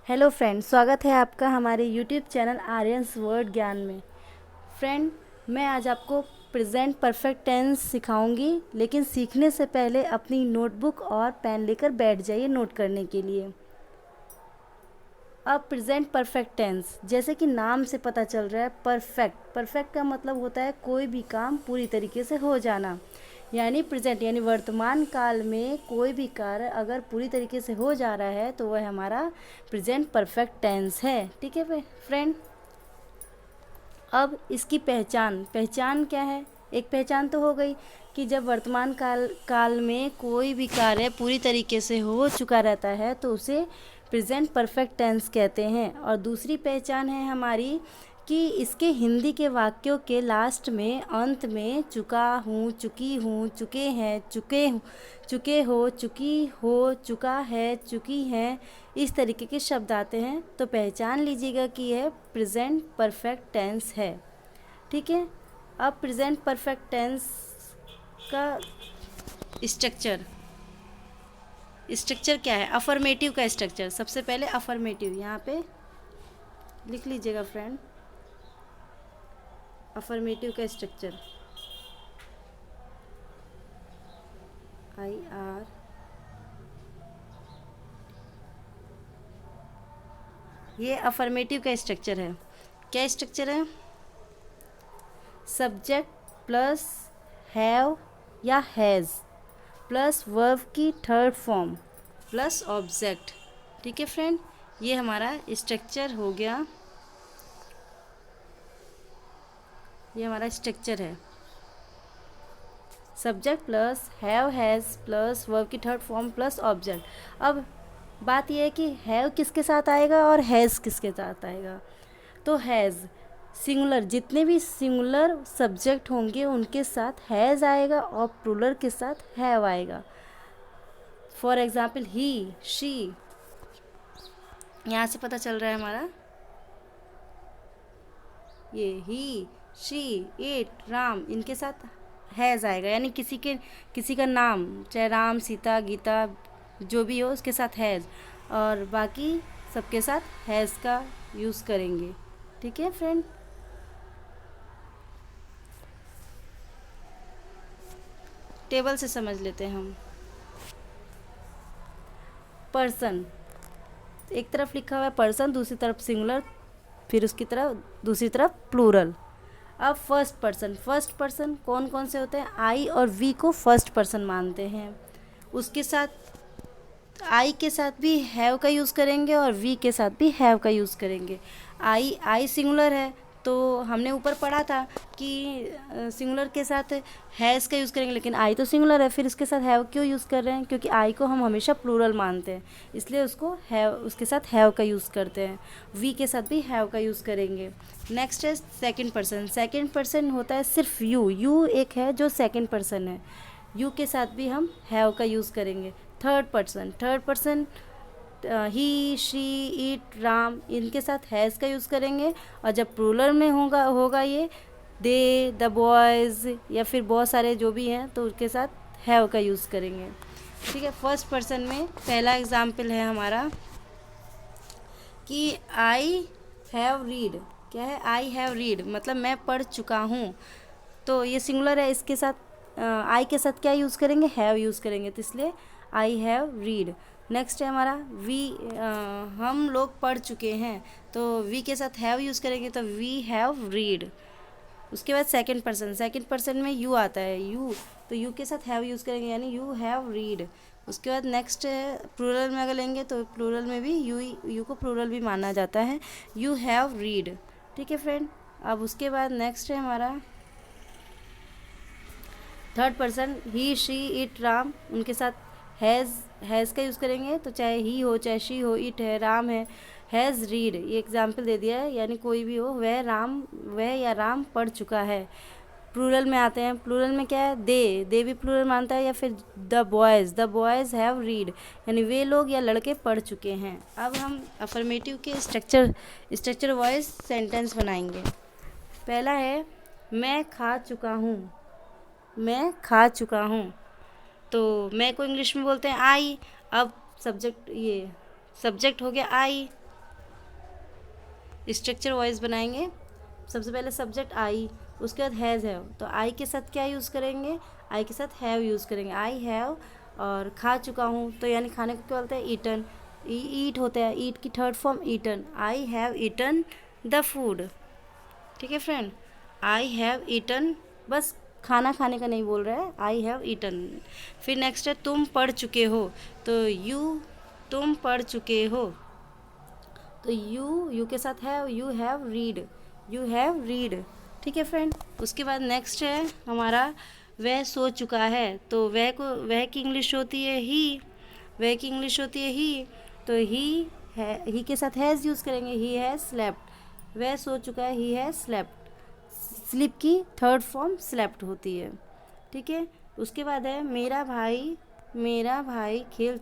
Hello friend, स्वागत है आपका हमारे यूट्यूब चैनल आर्यन्स वर्ड ज्ञान में। फ्रेंड, मैं आज आपको प्रेजेंट परफेक्ट टेंस सिखाऊंगी, लेकिन सीखने से पहले अपनी नोटबुक और पेन लेकर बैठ जाइए नोट करने के लिए। अब प्रेजेंट परफेक्ट टेंस, जैसे कि नाम से पता चल रहा है, परफेक्ट का मतलब होता है कोई भी काम पूरी तरीके से हो जाना। यानी प्रेजेंट यानी वर्तमान काल में कोई भी कार्य अगर पूरी तरीके से हो जा रहा है तो वह हमारा प्रेजेंट परफेक्ट टेंस है। ठीक है फ्रेंड। अब इसकी पहचान क्या है? एक पहचान तो हो गई कि जब वर्तमान काल में कोई भी कार्य पूरी तरीके से हो चुका रहता है तो उसे प्रेजेंट परफेक्ट टेंस कहते हैं। और दूसरी पहचान है हमारी कि इसके हिंदी के वाक्यों के लास्ट में, अंत में चुका हूँ, चुकी हूँ, चुके हैं, चुके हो, चुकी हो, चुका है, चुकी हैं, इस तरीके के शब्द आते हैं। तो पहचान लीजिएगा कि यह प्रेजेंट परफेक्ट टेंस है। ठीक है। अब प्रेजेंट परफेक्ट टेंस का स्ट्रक्चर क्या है? अफर्मेटिव का स्ट्रक्चर। सबसे पहले अफर्मेटिव यहाँ पे लिख लीजिएगा फ्रेंड। अफर्मेटिव का स्ट्रक्चर IR, ये अफर्मेटिव का स्ट्रक्चर है। क्या स्ट्रक्चर है? सब्जेक्ट प्लस हैव या हैज़ प्लस वर्ब की थर्ड फॉर्म प्लस ऑब्जेक्ट। ठीक है फ्रेंड, ये हमारा स्ट्रक्चर हो गया। ये हमारा स्ट्रक्चर है। Subject plus have has plus verb की थर्ड फॉर्म प्लस ऑब्जेक्ट। अब बात यह है कि हैव किसके साथ आएगा और हैज़ किसके साथ आएगा। तो हैज़ सिंगुलर, जितने भी सिंगुलर सब्जेक्ट होंगे उनके साथ हैज़ आएगा और प्लूरल के साथ हैव आएगा। फॉर एग्जाम्पल ही, शी, यहाँ से पता चल रहा है हमारा ये ही, शी, इट, राम, इनके साथ हैज़ आएगा। यानी किसी का नाम, चाहे राम, सीता, गीता, जो भी हो उसके साथ हैज़, और बाकी सबके साथ हैज़ का यूज़ करेंगे। ठीक है फ्रेंड। टेबल से समझ लेते हैं हम। पर्सन, एक तरफ लिखा हुआ है पर्सन, दूसरी तरफ सिंगुलर, फिर उसकी तरफ दूसरी तरफ प्लूरल। अब फर्स्ट पर्सन कौन कौन से होते हैं? आई और वी को फर्स्ट पर्सन मानते हैं। उसके साथ आई के साथ भी हैव का यूज़ करेंगे और वी के साथ भी हैव का यूज़ करेंगे। आई सिंगुलर है तो हमने ऊपर पढ़ा था कि सिंगुलर के साथ हैज़ का यूज़ करेंगे, लेकिन आई तो सिंगुलर है, फिर इसके साथ हैव क्यों यूज़ कर रहे हैं? क्योंकि आई को हम हमेशा प्लूरल मानते हैं, इसलिए उसके साथ हैव का यूज़ करते हैं। वी के साथ भी हैव का यूज़ करेंगे। नेक्स्ट है सेकंड पर्सन होता है सिर्फ यू एक है जो सेकंड पर्सन है, यू के साथ भी हम हैव का यूज़ करेंगे। Third person he, she, it, Ram, इनके साथ हैज़ का यूज़ करेंगे। और जब प्लूरल में होगा ये दे, द बॉयज़, या फिर बहुत सारे जो भी हैं तो उनके साथ हैव का यूज़ करेंगे। ठीक है। फर्स्ट पर्सन में पहला एग्जाम्पल है हमारा कि आई हैव रीड। क्या है? आई हैव रीड मतलब मैं पढ़ चुका हूँ। तो ये सिंगुलर है, इसके साथ आई के साथ क्या यूज़ करेंगे? हैव यूज़ करेंगे, तो इसलिए आई हैव रीड। नेक्स्ट है हमारा वी, हम लोग पढ़ चुके हैं, तो वी के साथ हैव यूज़ करेंगे, तो वी हैव रीड। उसके बाद सेकंड पर्सन में यू आता है, तो यू के साथ हैव यूज़ करेंगे, यानी यू हैव रीड। उसके बाद नेक्स्ट है प्लूरल में अगर लेंगे तो प्लूरल में भी यू को प्लूरल भी माना जाता है, यू हैव रीड। ठीक है फ्रेंड। अब उसके बाद नेक्स्ट है हमारा third person he, she, it, Ram, उनके साथ हैज़ का यूज़ करेंगे, तो चाहे ही हो, चाहे शी हो, इट है, राम है, हैज़ रीड, ये एग्जाम्पल दे दिया है, यानी कोई भी हो, वह या राम पढ़ चुका है। प्लूरल में आते हैं, प्लूरल में क्या है? दे भी प्लूरल मानता है, या फिर द बॉयज़ हैव रीड, यानी वे लोग या लड़के पढ़ चुके हैं। अब हम अफर्मेटिव के स्ट्रक्चर वाइज सेंटेंस बनाएंगे। पहला है मैं खा चुका हूँ, तो मैं को इंग्लिश में बोलते हैं आई। अब सब्जेक्ट हो गया आई, स्ट्रक्चर वाइज बनाएंगे। सबसे पहले सब्जेक्ट आई, उसके बाद हैज़ हैव, तो आई के साथ क्या यूज़ करेंगे, आई के साथ हैव यूज़ करेंगे। आई हैव, और खा चुका हूँ तो यानी खाने को क्या बोलते हैं, ईटन। ईट होता है, ईट की third form eaten. I have eaten the food. ठीक है फ्रेंड, आई हैव ईटन, बस खाना खाने का नहीं बोल रहा है, आई हैव ईटन। फिर नेक्स्ट है तुम पढ़ चुके हो, तो यू, तुम पढ़ चुके हो, तो यू के साथ have, you have read, you have read. ठीक है फ्रेंड, उसके बाद नेक्स्ट है हमारा वह सो चुका है, तो वह की इंग्लिश होती है ही, वह की इंग्लिश होती है ही, तो ही के साथ हैज़ यूज़ करेंगे, ही हैज़ स्लेप्ट। वह सो चुका है, ही हैज़ स्लेप्ट। स्लीप की थर्ड फॉर्म स्लेप्ट होती है। ठीक है, उसके बाद है मेरा भाई खेल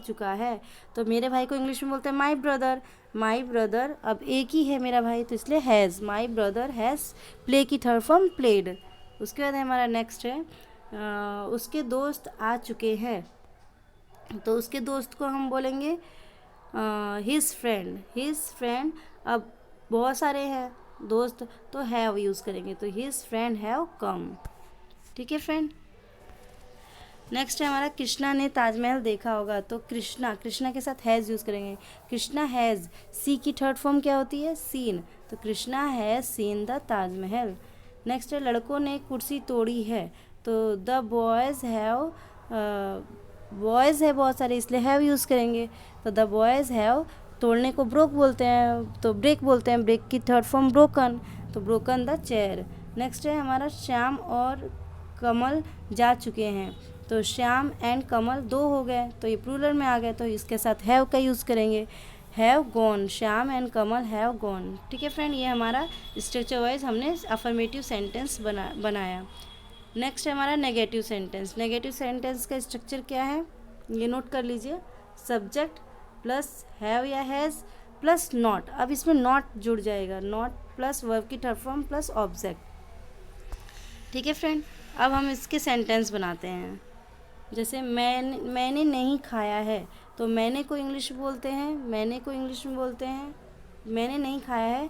चुका है, तो मेरे भाई को इंग्लिश में बोलते हैं माई ब्रदर। अब एक ही है मेरा भाई तो इसलिए has, my brother has. Play की थर्ड फॉर्म प्लेड। उसके बाद हमारा नेक्स्ट है उसके दोस्त आ चुके हैं, तो उसके दोस्त को हम बोलेंगे हिज फ्रेंड। अब बहुत सारे हैं दोस्त तो हैव यूज़ करेंगे, तो हिज फ्रेंड हैव कम। ठीक है फ्रेंड, नेक्स्ट है हमारा कृष्णा ने ताजमहल देखा होगा, तो कृष्णा के साथ हैज़ यूज़ करेंगे। कृष्णा हैज़, सी की थर्ड फॉर्म क्या होती है, सीन, तो Krishna has seen the Taj Mahal. Next है लड़कों ने कुर्सी तोड़ी है, तो द बॉयज़ हैव, बॉयज़ है बहुत सारे इसलिए हैव यूज़ करेंगे, तो द बॉयज़ हैव। तोड़ने को ब्रोक बोलते हैं, तो ब्रेक बोलते हैं, ब्रेक की थर्ड फॉर्म ब्रोकन, तो ब्रोकन द चेयर। नेक्स्ट है हमारा श्याम और कमल जा चुके हैं, तो श्याम एंड कमल दो हो गए, तो ये प्लूरल में आ गए, तो इसके साथ हैव का यूज़ करेंगे, have gone, Shyam and Kamal have gone. ठीक है फ्रेंड, ये हमारा स्ट्रक्चर वाइज हमने अफर्मेटिव सेंटेंस बनाया। नेक्स्ट है हमारा नेगेटिव सेंटेंस। नेगेटिव सेंटेंस का स्ट्रक्चर क्या है, ये नोट कर लीजिए, सब्जेक्ट प्लस हैव या हैज़ प्लस नॉट। अब इसमें नॉट जुड़ जाएगा, नॉट प्लस वर्ब की थर्ड फॉर्म प्लस ऑब्जेक्ट। ठीक है फ्रेंड, अब हम इसके सेंटेंस बनाते हैं। जैसे मैंने नहीं खाया है, तो मैंने को इंग्लिश में बोलते हैं, मैंने नहीं खाया है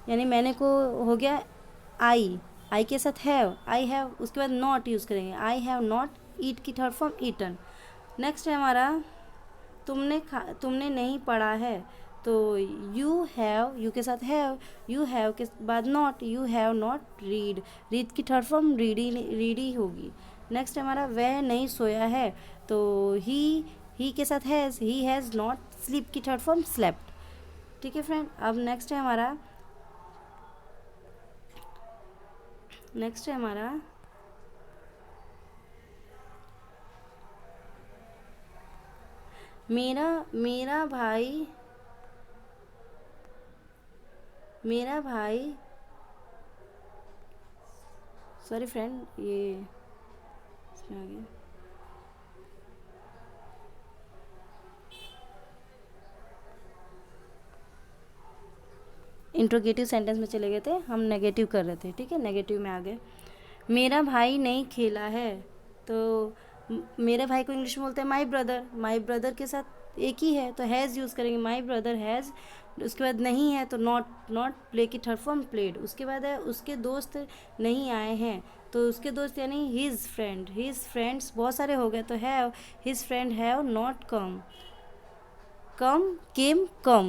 यानी मैंने को हो गया आई के साथ हैव, आई हैव, उसके बाद नॉट यूज़ करेंगे, आई हैव नॉट, ईट की थर्ड फॉर्म ईटन। नेक्स्ट है हमारा तुमने नहीं पढ़ा है, तो यू हैव, यू के साथ हैव, यू हैव के बाद not, you have not read की थर्ड फॉर्म रीडी होगी। नेक्स्ट हमारा वह नहीं सोया है, तो ही के साथ has, he has not, sleep की थर्ड फॉर्म स्लेप्ट। ठीक है फ्रेंड, अब नेक्स्ट है हमारा मेरा भाई सॉरी फ्रेंड, ये इसमें आ गया, इंट्रोगेटिव सेंटेंस में चले गए थे, हम नेगेटिव कर रहे थे। ठीक है, नेगेटिव में आ गए। मेरा भाई नहीं खेला है, तो मेरे भाई को इंग्लिश में बोलते हैं माई ब्रदर के साथ एक ही है तो हैज़ यूज़ करेंगे, माई ब्रदर हैज़। उसके बाद नहीं है तो नॉट प्ले की थर्ड फॉर्म प्लेड। उसके बाद है उसके दोस्त नहीं आए हैं, तो उसके दोस्त यानी हिज फ्रेंड्स बहुत सारे हो गए, तो have, his friend have not come,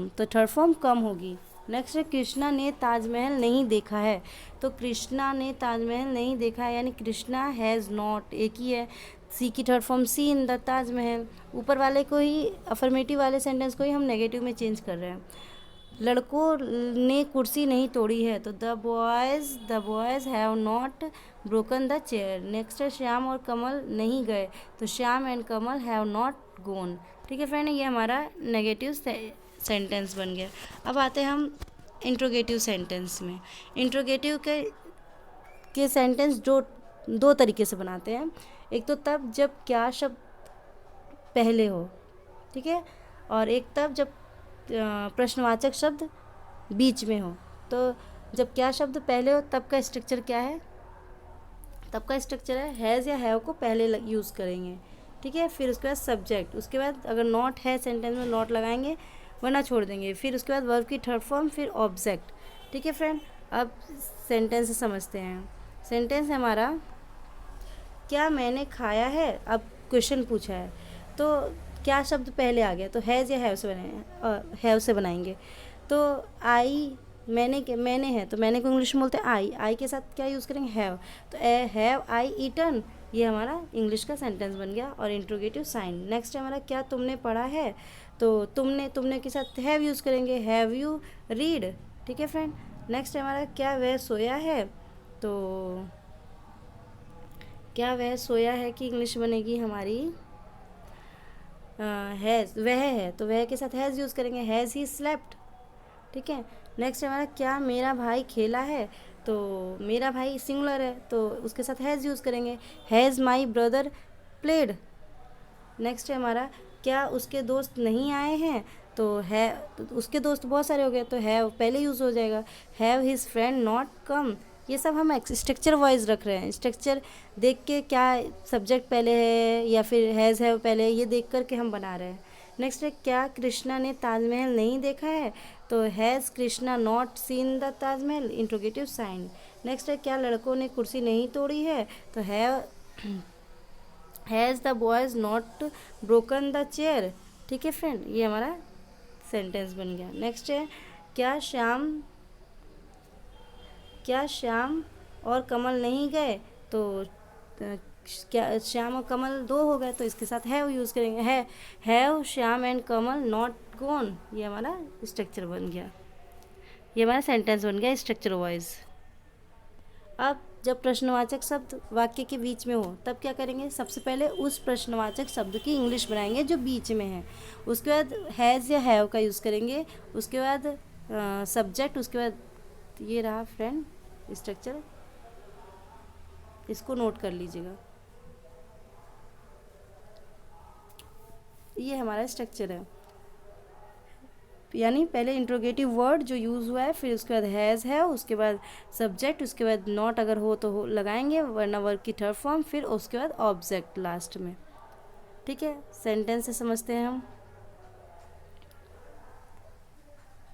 तो थर्ड फॉर्म कम होगी। नेक्स्ट है कृष्णा ने ताजमहल नहीं देखा है, तो कृष्णा ने ताजमहल नहीं देखा है यानी कृष्णा हैज़ नॉट, एक ही है, सी की third form scene the Taj Mahal. ऊपर वाले को ही, अफर्मेटिव वाले सेंटेंस को ही हम नेगेटिव में चेंज कर रहे हैं। लड़कों ने कुर्सी नहीं तोड़ी है, तो the boys have not broken the chair. Next है श्याम और कमल नहीं गए, तो Shyam and Kamal have not gone. ठीक है फ्रेंड, ये हमारा नेगेटिव सेंटेंस बन गया। अब आते हैं हम इंट्रोगेटिव सेंटेंस में। इंट्रोगेटिव के सेंटेंस दो तरीके से बनाते हैं। एक तो तब जब क्या शब्द पहले हो, ठीक है, और एक तब जब प्रश्नवाचक शब्द बीच में हो। तो जब क्या शब्द पहले हो तब का स्ट्रक्चर क्या है, तब का स्ट्रक्चर है हैज़ या हैव को पहले यूज़ करेंगे। ठीक है, फिर उसके बाद सब्जेक्ट, उसके बाद अगर नॉट है सेंटेंस में नॉट लगाएंगे, वरना छोड़ देंगे। फिर उसके बाद वर्ब की थर्ड फॉर्म, फिर ऑब्जेक्ट। ठीक है फ्रेंड, अब सेंटेंस समझते हैं। सेंटेंस है हमारा, क्या मैंने खाया है। अब क्वेश्चन पूछा है तो क्या शब्द पहले आ गया, तो हैज़ या हैव से बनाएंगे। तो आई, मैंने है तो मैंने को इंग्लिश में बोलते हैं आई के साथ क्या यूज़ करेंगे, हैव। तो हैव आई ईटन, ये हमारा इंग्लिश का सेंटेंस बन गया और इंट्रोगेटिव साइन। नेक्स्ट है हमारा, क्या तुमने पढ़ा है। तो तुमने के साथ हैव यूज़ करेंगे, हैव यू रीड। ठीक है फ्रेंड। नेक्स्ट है हमारा, क्या वह सोया है। तो क्या वह सोया है की इंग्लिश बनेगी हमारी हैज़, वह है तो वह के साथ हैज़ यूज़ करेंगे, हैज़ ही स्लेप्ट। ठीक है। नेक्स्ट हमारा, क्या मेरा भाई खेला है। तो मेरा भाई सिंगुलर है तो उसके साथ हैज़ यूज़ करेंगे, has my brother played. Next है हमारा, क्या उसके दोस्त नहीं आए हैं। तो है, तो उसके दोस्त बहुत सारे हो गए तो हैव पहले यूज़ हो जाएगा, हैव हिज फ्रेंड नॉट कम। ये सब हम स्ट्रक्चर वाइज रख रहे हैं, स्ट्रक्चर देख के क्या सब्जेक्ट पहले है या फिर हैज़ हैव पहले है, ये देख कर के हम बना रहे हैं। नेक्स्ट है, क्या कृष्णा ने ताजमहल नहीं देखा है। तो has Krishna not seen the Taj Mahal, interrogative sign. Next है, क्या लड़कों ने कुर्सी नहीं तोड़ी है। तो has the boys not broken the chair. ठीक है फ्रेंड, ये हमारा सेंटेंस बन गया। नेक्स्ट है, क्या श्याम और कमल नहीं गए। तो क्या श्याम और कमल दो हो गए तो इसके साथ हैव यूज़ करेंगे, have Shyam and Kamal not gone. ये हमारा स्ट्रक्चर बन गया, ये हमारा सेंटेंस बन गया स्ट्रक्चर वाइज। अब जब प्रश्नवाचक शब्द वाक्य के बीच में हो तब क्या करेंगे, सबसे पहले उस प्रश्नवाचक शब्द की इंग्लिश बनाएंगे जो बीच में है। उसके बाद हैज़ या हैव का यूज़ करेंगे, उसके बाद सब्जेक्ट, उसके बाद ये रहा फ्रेंड स्ट्रक्चर, इसको नोट कर लीजिएगा। ये हमारा स्ट्रक्चर है, यानी पहले इंट्रोगेटिव वर्ड जो यूज़ हुआ है, फिर उसके बाद हैज़ है, उसके बाद सब्जेक्ट, उसके बाद नॉट अगर हो तो हो लगाएंगे, वरना वर्ब की थर्ड फॉर्म, फिर उसके बाद ऑब्जेक्ट लास्ट में। ठीक है, सेंटेंस से समझते हैं हम।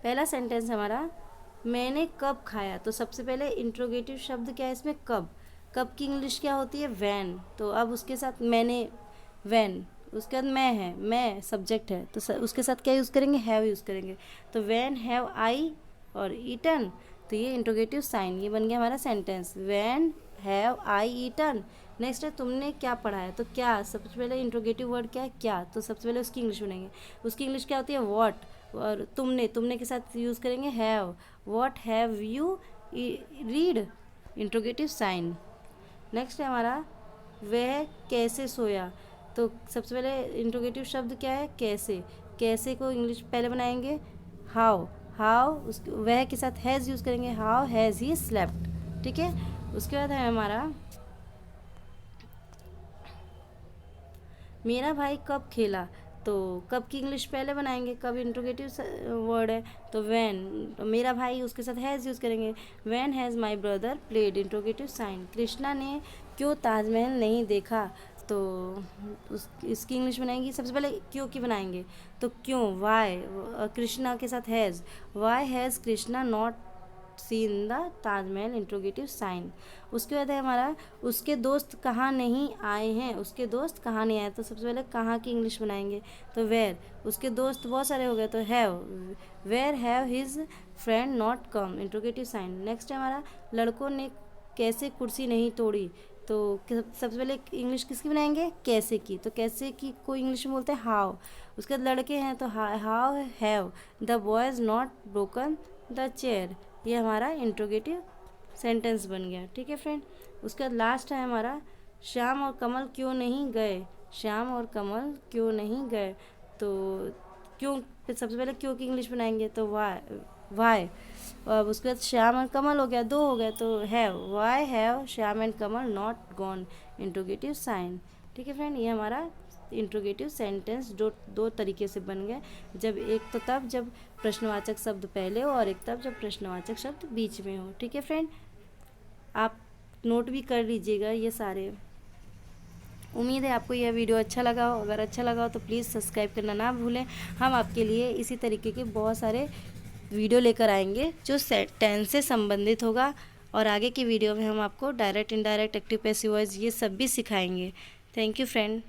पहला सेंटेंस हमारा, मैंने कब खाया। तो सबसे पहले इंट्रोगेटिव शब्द क्या है इसमें, कब की इंग्लिश क्या होती है, वैन। तो अब उसके साथ मैंने, वैन, उसके बाद मैं है, मैं सब्जेक्ट है तो उसके साथ क्या यूज़ करेंगे, हैव यूज़ करेंगे। तो वैन हैव आई और ईटन, तो ये इंट्रोगेटिव साइन, ये बन गया हमारा sentence, when have I eaten. Next है, तुमने क्या पढ़ा है। तो क्या, सबसे पहले इंट्रोगेटिव वर्ड क्या है, क्या, तो सबसे पहले उसकी इंग्लिश बनेंगे। उसकी इंग्लिश क्या होती है, व्हाट। और तुमने के साथ यूज़ करेंगे have, what have you read, interrogative sign. Next है हमारा, वह कैसे सोया। तो सबसे पहले इंट्रोगेटिव शब्द क्या है, कैसे को इंग्लिश पहले बनाएंगे, हाउ उसके वह के साथ हैज़ यूज़ करेंगे, हाउ हैज़ ही स्लेप्ट। ठीक है। उसके बाद है हमारा, मेरा भाई कब खेला। तो कब की इंग्लिश पहले बनाएंगे, कब इंट्रोगेटिव वर्ड है तो वैन, तो मेरा भाई उसके साथ हैज़ यूज़ करेंगे, when has my brother played, interrogative sign. Krishna ने क्यों ताजमहल नहीं देखा। तो इसकी इंग्लिश बनाएंगी, सबसे पहले क्यों की बनाएंगे, तो क्यों, वाई, कृष्णा के साथ has, why has Krishna not seen the Taj Mahal, interrogative sign. उसके बाद है हमारा, उसके दोस्त कहाँ नहीं आए हैं। उसके दोस्त कहाँ नहीं आए, तो सबसे पहले कहाँ की इंग्लिश बनाएंगे, तो वेयर, उसके दोस्त बहुत सारे हो गए तो have, where have his friend not come, interrogative sign. Next है हमारा, लड़कों ने कैसे कुर्सी नहीं तोड़ी। तो सबसे पहले इंग्लिश किसकी बनाएंगे, कैसे की। तो कैसे की को इंग्लिश में बोलते हैं हाउ। उसके बाद लड़के हैं तो how have the boys not broken the chair, ये हमारा इंट्रोगेटिव सेंटेंस बन गया। ठीक है फ्रेंड। उसके बाद लास्ट है हमारा, श्याम और कमल क्यों नहीं गए। श्याम और कमल क्यों नहीं गए, तो क्यों, सबसे पहले क्यों की इंग्लिश बनाएंगे तो वाई। और उसके बाद श्याम और कमल हो गया, दो हो गए तो have, why have Shyam and Kamal not gone, interrogative sign. ठीक है फ्रेंड, ये हमारा इंट्रोगेटिव सेंटेंस दो तरीके से बन गए, जब एक तो तब जब प्रश्नवाचक शब्द पहले हो और एक तब जब प्रश्नवाचक शब्द बीच में हो। ठीक है फ्रेंड, आप नोट भी कर लीजिएगा ये सारे। उम्मीद है आपको यह वीडियो अच्छा लगा हो। अगर अच्छा लगा हो तो प्लीज़ सब्सक्राइब करना ना भूलें। हम आपके लिए इसी तरीके के बहुत सारे वीडियो लेकर आएंगे जो टेंस से संबंधित होगा, और आगे की वीडियो में हम आपको direct, indirect, active, passive voice ये सब भी सिखाएंगे। Thank you friend.